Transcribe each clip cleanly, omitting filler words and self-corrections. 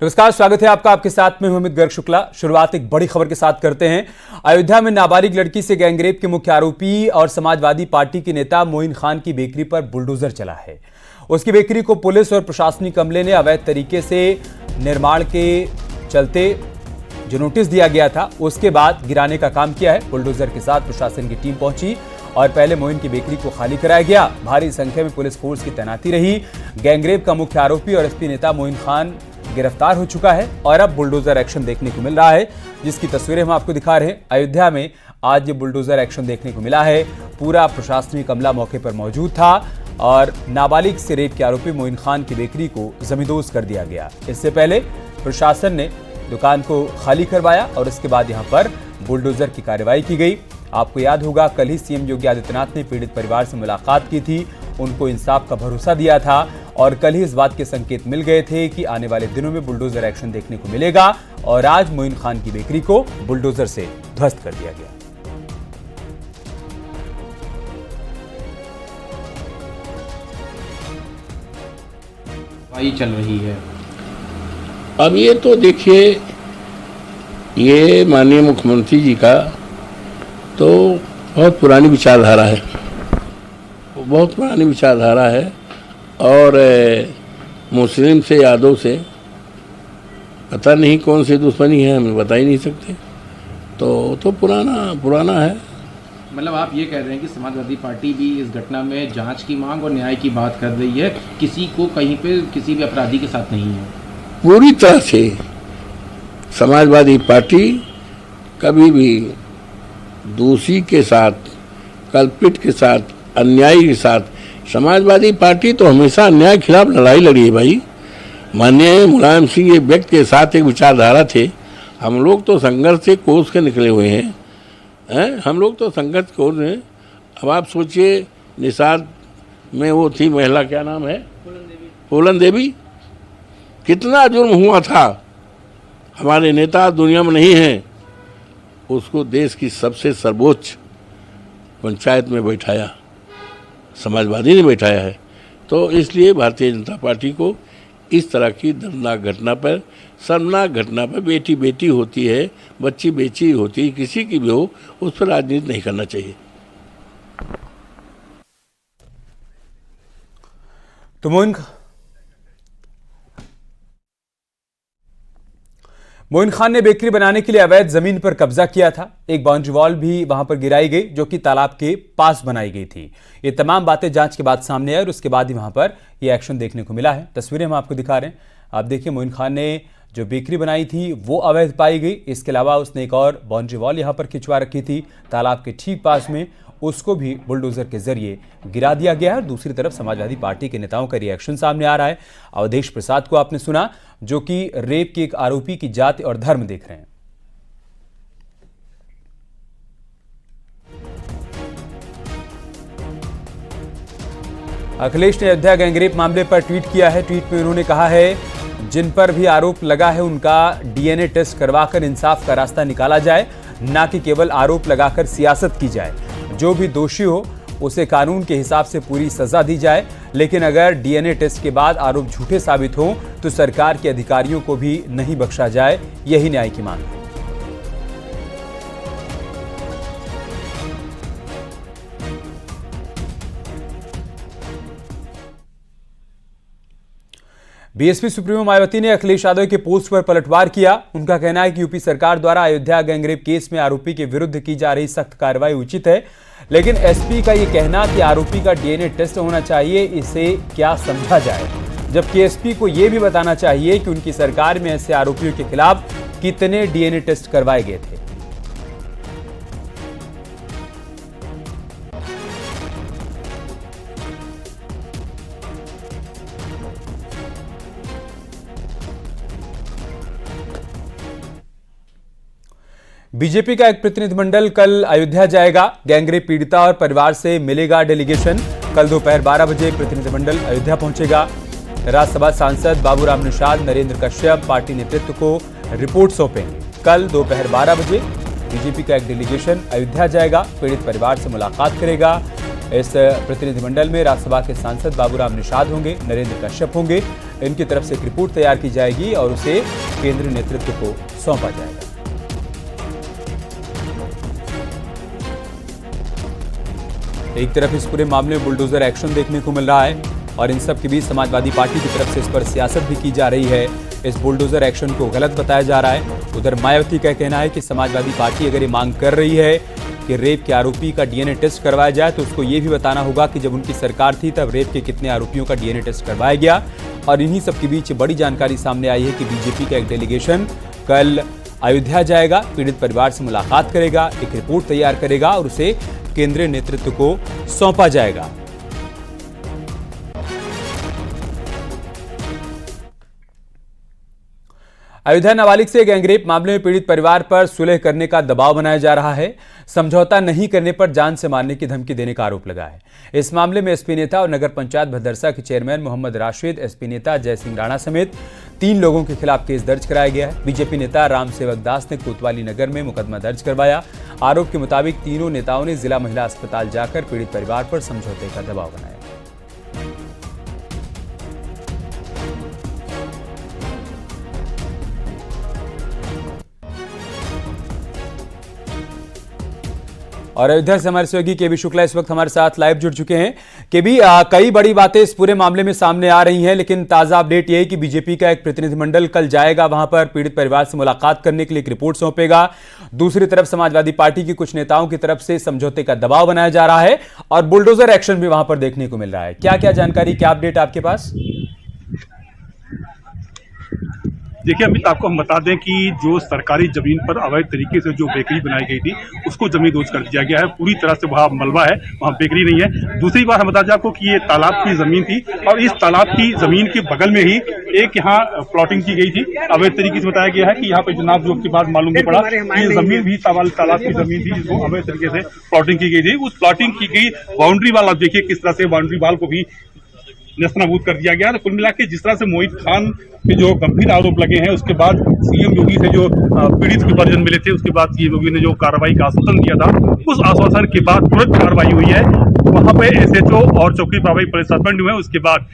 नमस्कार, स्वागत है आपका। आपके साथ में हूं अमित गर्ग शुक्ला। शुरुआत एक बड़ी खबर के साथ करते हैं। अयोध्या में नाबालिग लड़की से गैंगरेप के मुख्य आरोपी और समाजवादी पार्टी के नेता मोइन खान की बेकरी पर बुलडोजर चला है। उसकी बेकरी को पुलिस और प्रशासनिक अमले ने अवैध तरीके से निर्माण के चलते जो नोटिस दिया गया था उसके बाद गिराने का काम किया है। बुलडोजर के साथ प्रशासन की टीम पहुंची और पहले मोइन की बेकरी को खाली कराया गया। भारी संख्या में पुलिस फोर्स की तैनाती रही। गैंगरेप का मुख्य आरोपी और एसपी नेता मोइन खान गिरफ्तार हो चुका है और अब बुलडोजर एक्शन देखने को मिल रहा है, जिसकी तस्वीरें हम आपको दिखा रहे हैं। अयोध्या में आज ये बुलडोजर एक्शन देखने को मिला है। पूरा प्रशासनिक अमला मौके पर मौजूद था और नाबालिग से रेप के आरोपी मोइन खान की बेकरी को जमींदोज कर दिया गया। इससे पहले प्रशासन ने दुकान को खाली करवाया और इसके बाद यहां पर बुलडोजर की कार्रवाई की गई। आपको याद होगा, कल ही सीएम योगी आदित्यनाथ ने पीड़ित परिवार से मुलाकात की थी, उनको इंसाफ का भरोसा दिया था और कल ही इस बात के संकेत मिल गए थे कि आने वाले दिनों में बुलडोजर एक्शन देखने को मिलेगा और आज मोइन खान की बेकरी को बुलडोजर से ध्वस्त कर दिया गया। चल रही है अब ये तो देखिए, ये माननीय मुख्यमंत्री जी का तो बहुत पुरानी विचारधारा है, बहुत पुरानी विचारधारा है और मुस्लिम से यादव से पता नहीं कौन सी दुश्मनी है, हमें बता ही नहीं सकते। तो पुराना है। मतलब आप ये कह रहे हैं कि समाजवादी पार्टी भी इस घटना में जांच की मांग और न्याय की बात कर रही है, किसी को कहीं पे किसी भी अपराधी के साथ नहीं है। पूरी तरह से समाजवादी पार्टी कभी भी दोषी के साथ, कल्पित के साथ, अन्यायी के साथ, समाजवादी पार्टी तो हमेशा अन्याय के खिलाफ लड़ाई लड़ी है भाई। माननीय मुलायम सिंह एक व्यक्ति के साथ एक विचारधारा थे। हम लोग तो संघर्ष से कोस के निकले हुए हैं, हम लोग तो संघर्ष कोस हैं। अब आप सोचिए, निषाद में वो थी महिला, क्या नाम है, फूलन देवी, कितना जुर्म हुआ था। हमारे नेता दुनिया में नहीं हैं, उसको देश की सबसे सर्वोच्च पंचायत में बैठाया, समाजवादी ने बैठाया है। तो इसलिए भारतीय जनता पार्टी को इस तरह की दर्दनाक घटना पर, शर्मनाक घटना पर, बेटी बेटी होती है, बच्ची बेची होती है, किसी की भी हो, उस पर राजनीति नहीं करना चाहिए। तो मोइन खान ने बेकरी बनाने के लिए अवैध जमीन पर कब्जा किया था। एक बाउंड्री वॉल भी वहां पर गिराई गई जो कि तालाब के पास बनाई गई थी। ये तमाम बातें जांच के बाद सामने आई और उसके बाद ही वहां पर ये एक्शन देखने को मिला है। तस्वीरें हम आपको दिखा रहे हैं। आप देखिए, मोइन खान ने जो बेकरी बनाई थी वो अवैध पाई गई। इसके अलावा उसने एक और बाउंड्री वॉल यहां पर खिंचवा रखी थी तालाब के ठीक पास में, उसको भी बुलडोजर के जरिए गिरा दिया गया है। दूसरी तरफ समाजवादी पार्टी के नेताओं का रिएक्शन सामने आ रहा है। अवधेश प्रसाद को आपने सुना, जो कि रेप के एक आरोपी की जाति और धर्म देख रहे हैं। अखिलेश ने अयोध्या गैंगरेप मामले पर ट्वीट किया है। ट्वीट में उन्होंने कहा है, जिन पर भी आरोप लगा है उनका डीएनए टेस्ट करवाकर इंसाफ का रास्ता निकाला जाए, ना कि केवल आरोप लगाकर सियासत की जाए। जो भी दोषी हो उसे कानून के हिसाब से पूरी सजा दी जाए, लेकिन अगर डीएनए टेस्ट के बाद आरोप झूठे साबित हो तो सरकार के अधिकारियों को भी नहीं बख्शा जाए। यही न्याय की मांग है। बीएसपी सुप्रीमो मायावती ने अखिलेश यादव के पोस्ट पर पलटवार किया। उनका कहना है कि यूपी सरकार द्वारा अयोध्या गैंगरेप केस में आरोपी के विरुद्ध की जा रही सख्त कार्रवाई उचित है, लेकिन एसपी का यह कहना कि आरोपी का डीएनए टेस्ट होना चाहिए, इसे क्या समझा जाए। जबकि एसपी को यह भी बताना चाहिए कि उनकी सरकार में ऐसे आरोपियों के खिलाफ कितने डीएनए टेस्ट करवाए गए थे। बीजेपी का एक प्रतिनिधिमंडल कल अयोध्या जाएगा। गैंगरेप पीड़िता और परिवार से मिलेगा डेलीगेशन। कल दोपहर 12 बजे प्रतिनिधिमंडल अयोध्या पहुंचेगा। राज्यसभा सांसद बाबूराम निषाद, नरेंद्र कश्यप पार्टी नेतृत्व को रिपोर्ट सौंपेंगे। कल दोपहर 12 बजे बीजेपी का एक डेलीगेशन अयोध्या जाएगा, पीड़ित परिवार से मुलाकात करेगा। इस प्रतिनिधिमंडल में राज्यसभा के सांसद बाबूराम निषाद होंगे, नरेंद्र कश्यप होंगे। इनकी तरफ से एक रिपोर्ट तैयार की जाएगी और उसे केंद्रीय नेतृत्व को सौंपा जाएगा। एक तरफ इस पूरे मामले में बुलडोजर एक्शन देखने को मिल रहा है और इन सब के बीच समाजवादी पार्टी की तरफ से इस पर सियासत भी की जा रही है। इस बुलडोजर एक्शन को गलत बताया जा रहा है। उधर मायावती का कहना है कि समाजवादी पार्टी अगर ये मांग कर रही है कि रेप के आरोपी का डीएनए टेस्ट करवाया जाए तो उसको ये भी बताना होगा कि जब उनकी सरकार थी तब रेप के कितने आरोपियों का डीएनए टेस्ट करवाया गया। और इन्हीं सब के बीच बड़ी जानकारी सामने आई है कि बीजेपी का एक डेलीगेशन कल अयोध्या जाएगा, पीड़ित परिवार से मुलाकात करेगा, एक रिपोर्ट तैयार करेगा और उसे केंद्रीय नेतृत्व को सौंपा जाएगा। अयोध्या नाबालिग से गैंगरेप मामले में पीड़ित परिवार पर सुलह करने का दबाव बनाया जा रहा है। समझौता नहीं करने पर जान से मारने की धमकी देने का आरोप लगा है। इस मामले में एसपी नेता और नगर पंचायत भदरसा के चेयरमैन मोहम्मद राशिद, एसपी नेता जय सिंह राणा समेत 3 लोगों के खिलाफ केस दर्ज कराया गया है। बीजेपी नेता राम सेवक दास ने कोतवाली नगर में मुकदमा दर्ज करवाया। आरोप के मुताबिक तीनों नेताओं ने जिला महिला अस्पताल जाकर पीड़ित परिवार पर समझौते का दबाव बनाया। और अयोध्या से हमारे सहयोगी केबी शुक्ला इस वक्त हमारे साथ लाइव जुड़ चुके हैं। केबी, कई बड़ी बातें इस पूरे मामले में सामने आ रही हैं, लेकिन ताजा अपडेट ये है कि बीजेपी का एक प्रतिनिधिमंडल कल जाएगा वहां पर पीड़ित परिवार से मुलाकात करने के लिए एक रिपोर्ट सौंपेगा। दूसरी तरफ समाजवादी पार्टी की कुछ नेताओं की तरफ से समझौते का दबाव बनाया जा रहा है और बुलडोजर एक्शन भी वहां पर देखने को मिल रहा है। क्या क्या जानकारी, क्या अपडेट आपके पास? देखिए अमित, आपको हम बता दें कि जो सरकारी जमीन पर अवैध तरीके से जो बेकरी बनाई गई थी उसको जमींदोज कर दिया गया है। पूरी तरह से वहाँ मलबा है, वहाँ बेकरी नहीं है। दूसरी बात हम बता दें आपको कि ये तालाब की जमीन थी और इस तालाब की जमीन के बगल में ही एक यहाँ प्लॉटिंग की गई थी। अवैध तरीके से बताया गया है कि यहाँ पे जनाब जो के बाद मालूम नहीं पड़ा ये जमीन भी तालाब की जमीन थी जिसको अवैध तरीके से प्लॉटिंग की गई थी। उस प्लॉटिंग की गई बाउंड्री वाल, आप देखिए किस तरह से बाउंड्री वाल को भी नेस्तनाबूद कर दिया गया। कुल मिला के जिस तरह से मोहित खान पे जो गंभीर आरोप लगे हैं उसके बाद सीएम योगी से जो पीड़ित के परिजन मिले थे उसके बाद सीएम योगी ने जो कार्रवाई का आश्वासन दिया था उस आश्वासन के बाद तुरंत कार्रवाई हुई है। वहां पे एसएचओ और चौकी प्रभारी पुलिस सस्पेंड हुए। उसके बाद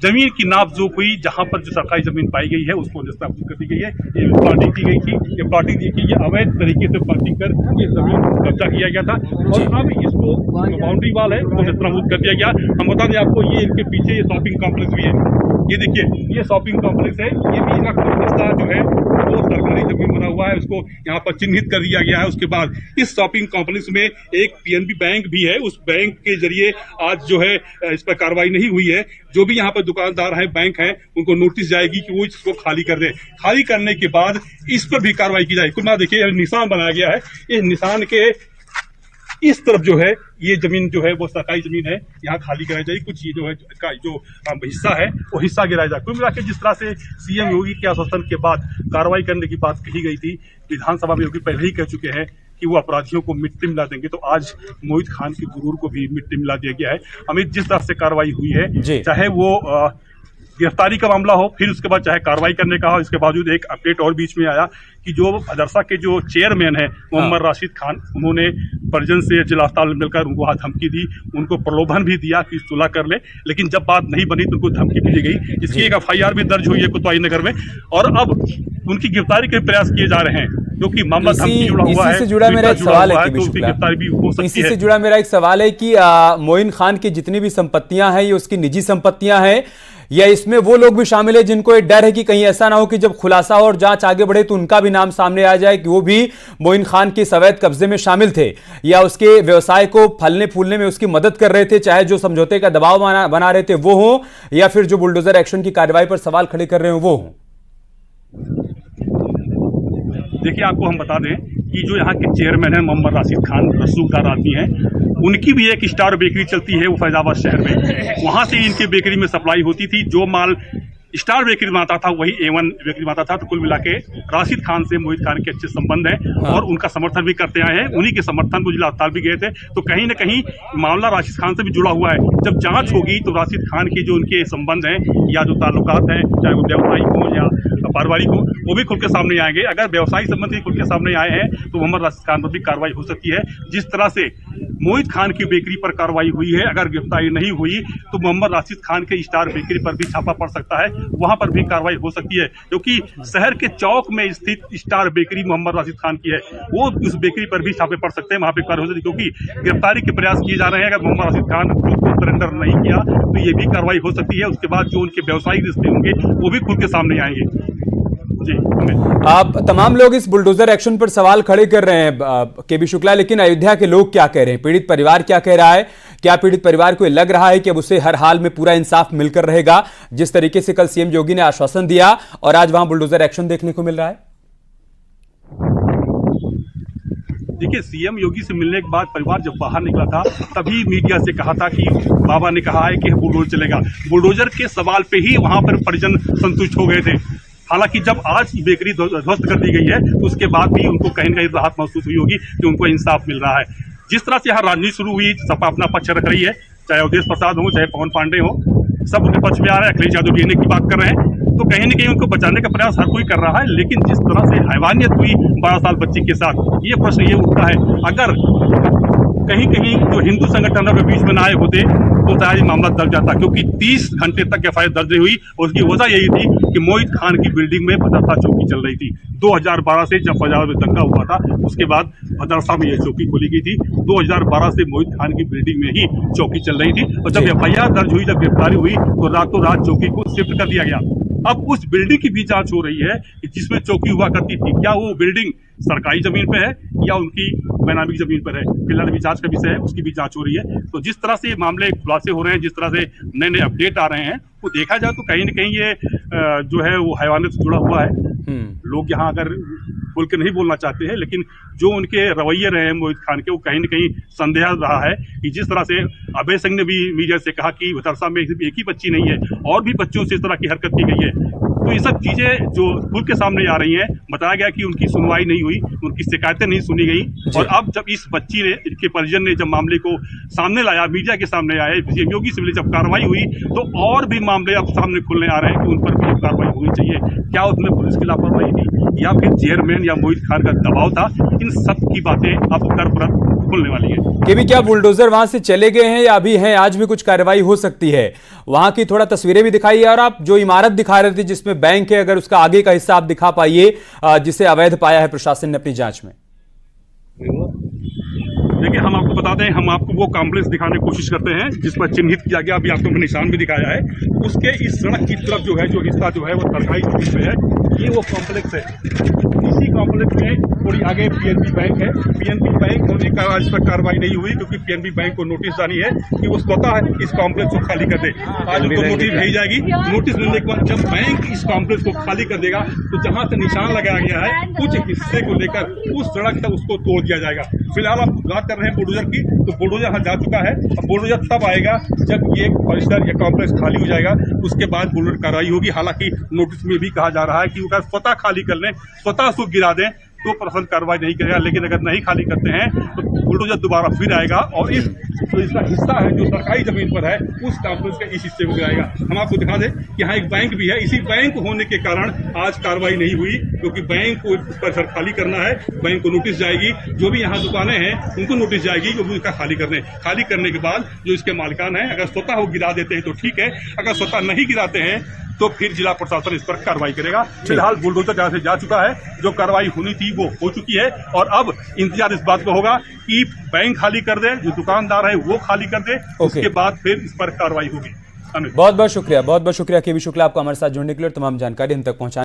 जमीन की नापजोख हुई, जहां पर जो सरकारी जमीन पाई गई है उसको नेस्तनाबूद कर दी गई है। ये प्लॉटिंग की गई थी, ये प्लॉटिंग दी गई, ये अवैध तरीके से प्लॉटिंग कर ये जमीन कब्जा किया गया था और अब इसको जो बाउंड्री वाल है उसको नेस्तनाबूद कर दिया गया। हम बता दें आपको ये इनके पीछे ये शॉपिंग कॉम्प्लेक्स भी है। ये देखिए ये शॉपिंग कॉम्प्लेक्स है, ये भी हिस्सा जो है वो सरकारी जमीन बना हुआ है, उसको यहाँ पर चिन्हित कर दिया गया है। उसके बाद इस शॉपिंग कॉम्प्लेक्स में एक पीएनबी बैंक भी है, उस बैंक के जरिए आज जो है इस पर कार्रवाई नहीं हुई है। जो भी यहाँ पर दुकानदार है, बैंक है, उनको नोटिस जाएगी कि वो इसको खाली कर दें। खाली करने के बाद इस पर भी कार्रवाई की जाएगी। कुल मिला देखिए निशान बनाया गया है, इस निशान के इस तरफ जो है ये जमीन जो है वो सरकारी जमीन है, यहाँ खाली कराई जाएगी। कुछ ये जो है इसका जो हिस्सा है वो हिस्सा गिराया जाए। कुल मिला के जिस तरह से सीएम योगी के आश्वासन के बाद कार्रवाई करने की बात कही गई थी, विधानसभा में योगी पहले ही कह चुके हैं कि वो अपराधियों को मिट्टी मिला देंगे, तो आज मोहित खान के गुरूर को भी मिट्टी मिला दिया गया है। अमित, जिस तरह से कार्रवाई हुई है, चाहे वो गिरफ्तारी का मामला हो, फिर उसके बाद चाहे कार्रवाई करने का हो, इसके बावजूद एक अपडेट और बीच में आया कि जो भदरसा के जो चेयरमैन है मोहम्मद राशिद खान, उन्होंने परिजन से जिला अस्पताल में मिलकर उनको धमकी दी, उनको प्रलोभन भी दिया कि सुलह कर ले, लेकिन जब बात नहीं बनी तो उनको धमकी भी दी गई। इसकी एक एफआईआर भी दर्ज हुई है कोतवाली नगर में और अब उनकी गिरफ्तारी के प्रयास किए जा रहे हैं, जो कि मामला धमकी जुड़ा हुआ है। इसी से जुड़ा मेरा एक सवाल है कि गिरफ्तारी भी हो सकती है। इसी से जुड़ा मेरा एक सवाल है कि मोइन खान की जितनी भी संपत्तियां हैं ये उसकी निजी संपत्तियां हैं या इसमें वो लोग भी शामिल है जिनको एक डर है कि कहीं ऐसा ना हो कि जब खुलासा हो और जांच आगे बढ़े तो उनका भी नाम सामने आ जाए कि वो भी मोइन खान के अवैध कब्जे में शामिल थे या उसके व्यवसाय को फलने फूलने में उसकी मदद कर रहे थे, चाहे जो समझौते का दबाव बना रहे थे वो हो या फिर जो बुलडोजर एक्शन की कार्रवाई पर सवाल खड़े कर रहे हो वो हो। देखिए आपको हम बता दें कि जो यहाँ के चेयरमैन हैं मोहम्मद राशिद खान, रसूखदार आदमी हैं, उनकी भी एक स्टार बेकरी चलती है वो फैजाबाद शहर में। वहाँ से इनकी बेकरी में सप्लाई होती थी, जो माल स्टार बेकरी में आता था वही A1 बेकरी में आता था। तो कुल मिला के राशिद खान से मोहित खान के अच्छे संबंध हैं और उनका समर्थन भी करते आए हैं। उन्हीं के समर्थन को जिला अस्पताल भी गए थे, तो कहीं ना कहीं मामला राशिद खान से भी जुड़ा हुआ है। जब जांच होगी तो राशिद खान के जो उनके संबंध हैं या जो ताल्लुकात हैं, चाहे वो व्यावसायिक हो या पारिवारिक हो, वो भी खुल के सामने आएंगे। अगर व्यवसायिक संबंध खुल के सामने आए हैं तो मोहम्मद राशिद खान पर भी कार्रवाई हो सकती है। जिस तरह से मोहित खान की बेकरी पर कार्रवाई हुई है। अगर गिरफ्तारी नहीं हुई तो मोहम्मद राशिद खान के स्टार बेकरी पर भी छापा पड़ सकता है, वहां पर भी कार्रवाई हो सकती है, क्योंकि शहर के चौक में स्थित स्टार बेकरी मोहम्मद राशिद खान की है। वो उस बेकरी पर भी छापे पड़ सकते हैं, वहां पर कार्रवाई हो सकती है, क्योंकि गिरफ्तारी के प्रयास किए जा रहे हैं। अगर मोहम्मद राशिद खान को सरेंडर नहीं किया तो ये भी कार्रवाई हो सकती है। उसके बाद जो उनके व्यवसायिक रिश्ते होंगे वो भी खुल के सामने आएंगे। आप तमाम लोग इस बुलडोजर एक्शन पर सवाल खड़े कर रहे हैं केबी शुक्ला, लेकिन अयोध्या के लोग क्या कह रहे हैं, पीड़ित परिवार क्या कह रहा है? क्या पीड़ित परिवार को लग रहा है कि अब उसे हर हाल में पूरा इंसाफ मिलकर रहेगा, जिस तरीके से कल सीएम योगी ने आश्वासन दिया और आज वहां बुलडोजर एक्शन देखने को मिल रहा है? देखिए, सीएम योगी से मिलने के बाद परिवार जब बाहर निकला था तभी मीडिया से कहा था कि बाबा ने कहा है कि बुलडोजर चलेगा। बुलडोजर के सवाल पे ही वहां पर परिजन संतुष्ट हो गए थे। हालांकि जब आज बेकरी ध्वस्त कर दी गई है तो उसके बाद भी उनको कहीं न कहीं राहत महसूस हुई होगी कि उनको इंसाफ मिल रहा है। जिस तरह से यहाँ राजनीति शुरू हुई, सपा अपना पक्ष रख रही है, चाहे अवधेश प्रसाद हो चाहे पवन पांडे हो, सब उनके पक्ष में आ रहे हैं। अखिलेश यादव लेने की बात कर रहे हैं, तो कहीं न कहीं उनको बचाने का प्रयास हर कोई कर रहा है। लेकिन जिस तरह से हैवानियत हुई 12 साल बच्ची के साथ, ये प्रश्न ये उठता है, अगर कहीं कहीं जो हिंदू संगठनों के बीच में ना आए होते तो शायद मामला दर्ज जाता, क्योंकि 30 घंटे तक एफआईआर दर्ज हुई और उसकी वजह यही थी कि मोहित खान की बिल्डिंग में भद्रता चौकी चल रही थी। 2012 से जब पंजाब में दंगा हुआ था उसके बाद भद्रता में यह चौकी खोली गई थी। 2012 से मोहित खान की बिल्डिंग में ही चौकी चल रही थी और जब एफआईआर दर्ज हुई, जब गिरफ्तारी हुई तो रातों रात चौकी को शिफ्ट कर दिया गया। अब उस बिल्डिंग की भी जांच हो रही है कि जिसमें चौकी हुआ करती थी, क्या वो बिल्डिंग सरकारी जमीन पे है या उनकी बेनामी जमीन पर है, फिलहाल भी जांच का विषय है, उसकी भी जांच हो रही है। तो जिस तरह से ये मामले खुलासे हो रहे हैं, जिस तरह से नए नए अपडेट आ रहे हैं, वो देखा जाए तो कहीं न कहीं ये जो है वो हैवानियत से जुड़ा हुआ है। लोग यहाँ अगर खुल के नहीं बोलना चाहते हैं, लेकिन जो उनके रवैये रहे हैं मोहित खान के, वो कहीं न कहीं संदेह रहा है कि जिस तरह से अभय सिंह ने भी मीडिया से कहा कि भतरसा में सिर्फ एक ही बच्ची नहीं है और भी बच्चों से इस तरह की हरकत की गई है, तो ये सब चीजें जो खुल के सामने आ रही हैं, बताया गया कि उनकी सुनवाई नहीं हुई, उनकी शिकायतें नहीं सुनी गई। और अब जब इस बच्ची ने, इनके परिजन ने जब मामले को सामने लाया, मीडिया के सामने आया, सीएम योगी से मिले, जब कार्रवाई हुई तो और भी मामले अब सामने खुलने आ रहे हैं कि उन पर भी कार्रवाई होनी चाहिए। क्या उसमें पुलिस की लापरवाही थी या फिर चेयरमैन या मोहित खान का दबाव था? इन सब की बातें अब तरफ खुलने वाली है। केबी, क्या बुलडोजर वहां से चले गए हैं या अभी हैं? आज भी कुछ कार्रवाई हो सकती है? वहां की थोड़ा तस्वीरें भी दिखाइए और आप जो इमारत दिखा रहे थे जिसमें बैंक है, अगर उसका आगे का हिस्सा आप दिखा पाइए जिसे अवैध पाया है प्रशासन ने अपनी जांच में। देखिए, हम आपको बता दें, हम आपको वो कॉम्प्लेक्स दिखाने की कोशिश करते हैं जिस पर चिन्हित किया गया, अभी आपको निशान भी दिखाया है। उसके इस सड़क की तरफ जो है, जो हिस्सा जो है वो सरकारी जमीन पे है, ये वो कॉम्प्लेक्स है। इसी कॉम्प्लेक्स में थोड़ी आगे पीएनबी बैंक है। पीएनबी बैंक होने का आज तक कार्रवाई नहीं हुई, क्योंकि पीएनबी बैंक को नोटिस जानी है कि वो स्वतः इस कॉम्प्लेक्स को खाली कर दे। आज उनको नोटिस भेजी जाएगी। नोटिस मिलने के बाद जब बैंक इस कॉम्प्लेक्स को खाली कर देगा तो जहां से निशान लगाया गया है, कुछ हिस्से को लेकर उस सड़क तक उसको तोड़ दिया जाएगा। फिलहाल आप बात कर रहे हैं बुलडोजर की, तो बुलडोजर यहाँ जा चुका है। अब बुलडोजर तब आएगा जब ये परिसर, ये कॉम्प्लेक्स खाली हो जाएगा, उसके बाद बुलडोजर कार्रवाई होगी। हालांकि नोटिस में भी कहा जा रहा है कि अगर स्वतः खाली कर लें, स्वतः उसको गिरा दें तो प्रशासन कार्रवाई नहीं करेगा, लेकिन अगर नहीं खाली करते हैं तो बुलडोजर दोबारा फिर आएगा और इस जो इसका हिस्सा है जो सरकारी जमीन पर है, उस कॉम्प्लेक्स का इस हिस्से को गिराएगा। हम आपको दिखा दें कि यहाँ एक बैंक भी है। इसी बैंक होने के कारण आज कार्रवाई नहीं हुई, क्योंकि बैंक को परिसर खाली करना है, बैंक को नोटिस जाएगी। जो भी यहाँ दुकानें हैं उनको नोटिस जाएगी कि वो इसका खाली करने के बाद जो इसके मालिकान है, अगर स्वतः वो गिरा देते हैं तो ठीक है, अगर स्वतः नहीं गिराते हैं तो फिर जिला प्रशासन इस पर कार्रवाई करेगा। फिलहाल बुलडोजर जहां से जा चुका है, जो कार्रवाई होनी थी वो हो चुकी है और अब इंतजार इस बात का होगा कि बैंक खाली कर दे, जो दुकानदार है वो खाली कर दे, उसके बाद फिर इस पर कार्रवाई होगी। बहुत बहुत शुक्रिया केबी शुक्ला, आपको हमारे साथ जुड़ने के लिए और तमाम जानकारी हम तक पहुंचाने